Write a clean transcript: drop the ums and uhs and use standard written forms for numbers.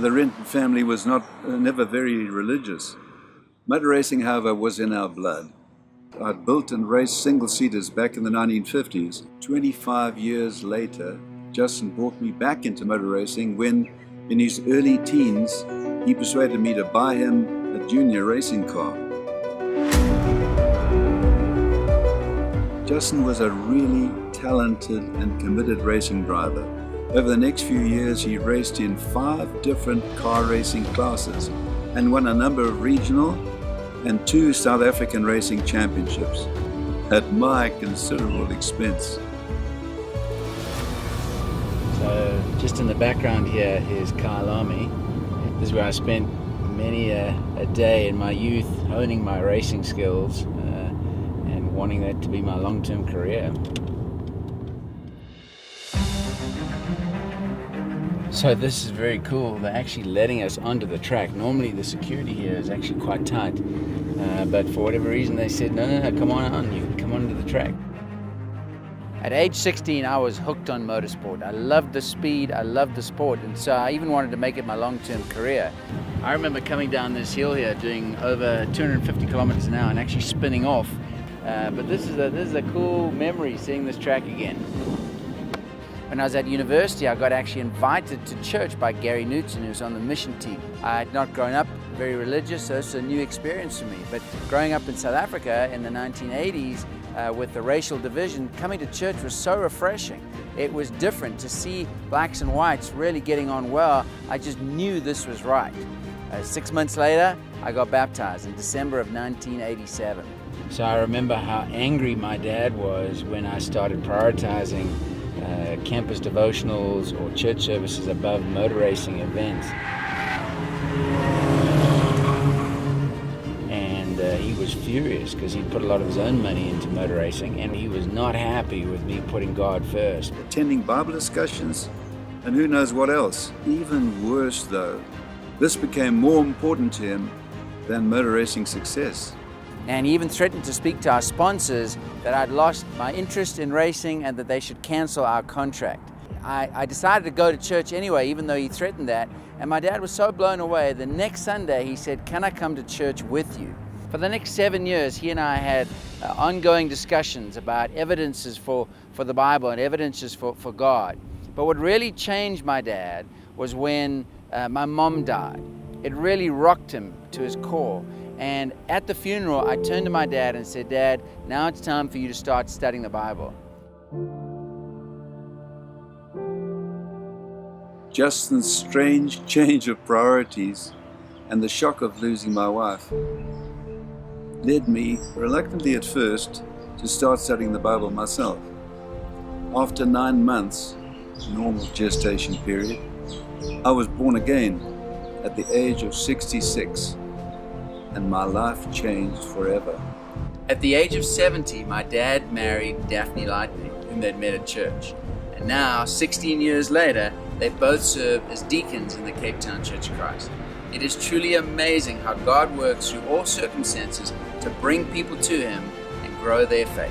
The Renton family was never very religious. Motor racing, however, was in our blood. I'd built and raced single-seaters back in the 1950s. 25 years later, Justin brought me back into motor racing when, in his early teens, he persuaded me to buy him a junior racing car. Justin was a really talented and committed racing driver. Over the next few years, he raced in 5 different car racing classes and won a number of regional and 2 South African racing championships at my considerable expense. So just in the background here is Kyle Army. This is where I spent many a day in my youth honing my racing skills and wanting that to be my long-term career. So this is very cool. They're actually letting us onto the track. Normally the security here is actually quite tight, but for whatever reason they said, no, come on, you can come onto the track. At age 16, I was hooked on motorsport. I loved the speed, I loved the sport, and so I even wanted to make it my long-term career. I remember coming down this hill here doing over 250 kilometers an hour and actually spinning off. But this is a cool memory, seeing this track again. When I was at university, I got actually invited to church by Gary Knutson, who was on the mission team. I had not grown up very religious, so it's a new experience for me. But growing up in South Africa in the 1980s, with the racial division, coming to church was so refreshing. It was different to see blacks and whites really getting on well. I just knew this was right. 6 months later, I got baptized in December of 1987. So I remember how angry my dad was when I started prioritizing campus devotionals or church services above motor racing events. And he was furious because he'd put a lot of his own money into motor racing, and he was not happy with me putting God first. Attending Bible discussions and who knows what else. Even worse though, this became more important to him than motor racing success. And he even threatened to speak to our sponsors that I'd lost my interest in racing and that they should cancel our contract. I decided to go to church anyway, even though he threatened that. And my dad was so blown away, the next Sunday he said, "Can I come to church with you?" For the next 7 years, he and I had ongoing discussions about evidences for the Bible and evidences for God. But what really changed my dad was when my mom died. It really rocked him to his core. And at the funeral, I turned to my dad and said, "Dad, now it's time for you to start studying the Bible." Justin's strange change of priorities and the shock of losing my wife led me, reluctantly at first, to start studying the Bible myself. After 9 months, normal gestation period, I was born again at the age of 66. And my life changed forever. At the age of 70, my dad married Daphne Lightning, whom they'd met at church. And now, 16 years later, they both serve as deacons in the Cape Town Church of Christ. It is truly amazing how God works through all circumstances to bring people to Him and grow their faith.